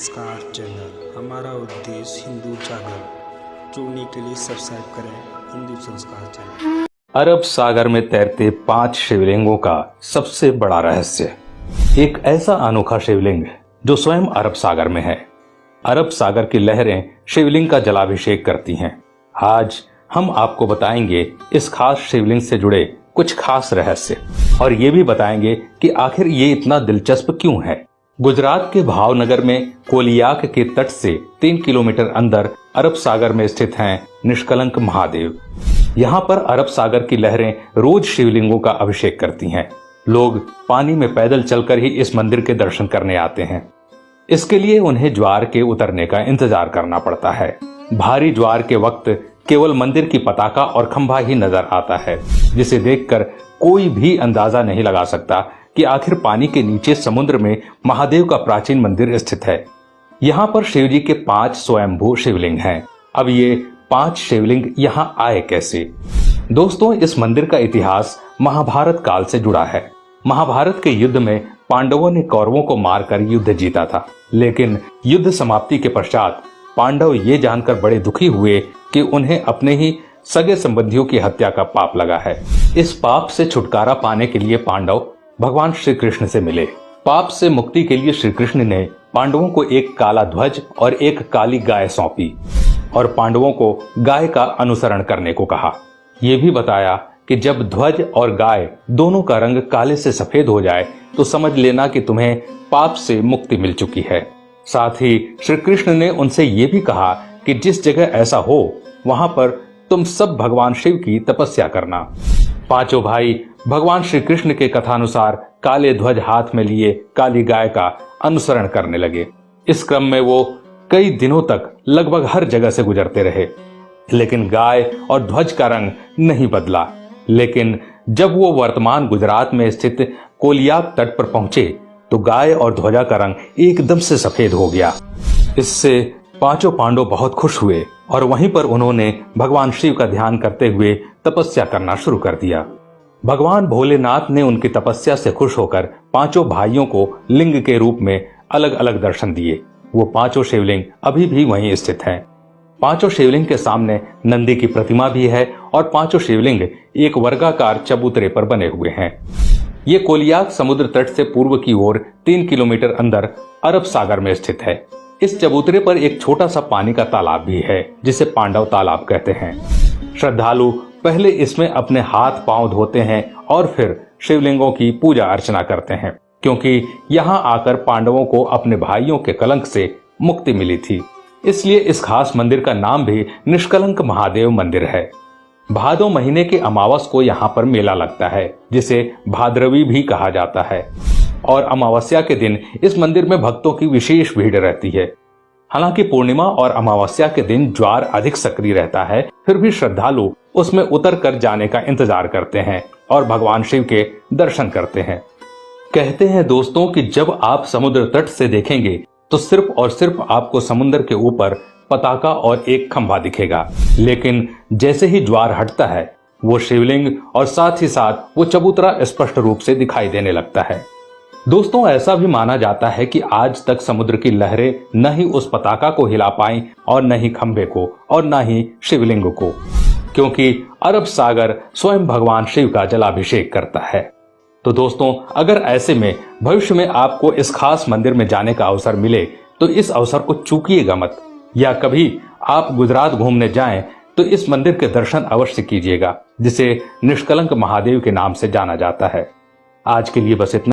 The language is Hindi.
संस्कार चैनल। हमारा उद्देश्य हिंदू जागरण। जुड़ने के लिए सब्सक्राइब करें हिंदू संस्कार चैनल। अरब सागर में तैरते 5 शिवलिंगों का सबसे बड़ा रहस्य। एक ऐसा अनोखा शिवलिंग जो स्वयं अरब सागर में है। अरब सागर की लहरें शिवलिंग का जलाभिषेक करती हैं। आज हम आपको बताएंगे इस खास शिवलिंग से जुड़े कुछ खास रहस्य और ये भी बताएंगे कि आखिर ये इतना दिलचस्प क्यों है। गुजरात के भावनगर में कोलियाक के तट से 3 किलोमीटर अंदर अरब सागर में स्थित हैं निष्कलंक महादेव। यहाँ पर अरब सागर की लहरें रोज शिवलिंगों का अभिषेक करती हैं। लोग पानी में पैदल चलकर ही इस मंदिर के दर्शन करने आते हैं। इसके लिए उन्हें ज्वार के उतरने का इंतजार करना पड़ता है। भारी ज्वार के वक्त केवल मंदिर की पताका और खंभा ही नजर आता है, जिसे देखकर कोई भी अंदाजा नहीं लगा सकता कि आखिर पानी के नीचे समुद्र में महादेव का प्राचीन मंदिर स्थित है। यहाँ पर शिव जी के 5 स्वयंभू शिवलिंग हैं। अब ये 5 शिवलिंग यहाँ आए कैसे? दोस्तों, इस मंदिर का इतिहास महाभारत काल से जुड़ा है। महाभारत के युद्ध में पांडवों ने कौरवों को मारकर युद्ध जीता था, लेकिन युद्ध समाप्ति के पश्चात पांडव ये जानकर बड़े दुखी हुए कि उन्हें अपने ही सगे संबंधियों की हत्या का पाप लगा है। इस पाप से छुटकारा पाने के लिए पांडव भगवान श्री कृष्ण से मिले। पाप से मुक्ति के लिए श्री कृष्ण ने पांडवों को एक काला ध्वज और एक काली गाय सौंपी और पांडवों को गाय का अनुसरण करने को कहा। यह भी बताया कि जब ध्वज और गाय दोनों का रंग काले से सफेद हो जाए तो समझ लेना कि तुम्हें पाप से मुक्ति मिल चुकी है। साथ ही श्री कृष्ण ने उनसे ये भी कहा कि जिस जगह ऐसा हो वहां पर तुम सब भगवान शिव की तपस्या करना। पांचों भाई भगवान श्री कृष्ण के कथानुसार काले ध्वज हाथ में लिए काली गाय का अनुसरण करने लगे। इस क्रम में वो कई दिनों तक लगभग हर जगह से गुजरते रहे, लेकिन गाय और ध्वज का रंग नहीं बदला। लेकिन जब वो वर्तमान गुजरात में स्थित कोलियाक तट पर पहुंचे तो गाय और ध्वजा का रंग एकदम से सफेद हो गया। इससे पांचों पांडव बहुत खुश हुए और वहीं पर उन्होंने भगवान शिव का ध्यान करते हुए तपस्या करना शुरू कर दिया। भगवान भोलेनाथ ने उनकी तपस्या से खुश होकर पांचों भाइयों को लिंग के रूप में अलग अलग दर्शन दिए। वो पांचों शिवलिंग अभी भी वहीं स्थित हैं। पांचों शिवलिंग के सामने नंदी की प्रतिमा भी है और पांचों शिवलिंग एक वर्गाकार चबूतरे पर बने हुए हैं। ये कोलियाक समुद्र तट से पूर्व की ओर 3 किलोमीटर अंदर अरब सागर में स्थित है। इस चबूतरे पर एक छोटा सा पानी का तालाब भी है, जिसे पांडव तालाब कहते हैं। श्रद्धालु पहले इसमें अपने हाथ पांव धोते हैं और फिर शिवलिंगों की पूजा अर्चना करते हैं, क्योंकि यहाँ आकर पांडवों को अपने भाइयों के कलंक से मुक्ति मिली थी। इसलिए इस खास मंदिर का नाम भी निष्कलंक महादेव मंदिर है। भादो महीने के अमावस को यहाँ पर मेला लगता है, जिसे भाद्रवी भी कहा जाता है, और अमावस्या के दिन इस मंदिर में भक्तों की विशेष भीड़ रहती है। हालांकि पूर्णिमा और अमावस्या के दिन ज्वार अधिक सक्रिय रहता है, फिर भी श्रद्धालु उसमें उतर कर जाने का इंतजार करते हैं और भगवान शिव के दर्शन करते हैं। कहते हैं दोस्तों कि जब आप समुद्र तट से देखेंगे तो सिर्फ और सिर्फ आपको समुद्र के ऊपर पताका और एक खंभा दिखेगा, लेकिन जैसे ही ज्वार हटता है वो शिवलिंग और साथ ही साथ वो चबूतरा स्पष्ट रूप से दिखाई देने लगता है। दोस्तों, ऐसा भी माना जाता है कि आज तक समुद्र की लहरें न ही उस पताका को हिला पाई और न ही खंभे को और न ही शिवलिंग को, क्योंकि अरब सागर स्वयं भगवान शिव का जलाभिषेक करता है। तो दोस्तों, अगर ऐसे में भविष्य में आपको इस खास मंदिर में जाने का अवसर मिले तो इस अवसर को चूकिएगा मत, या कभी आप गुजरात घूमने जाएं तो इस मंदिर के दर्शन अवश्य कीजिएगा, जिसे निष्कलंक महादेव के नाम से जाना जाता है। आज के लिए बस इतना।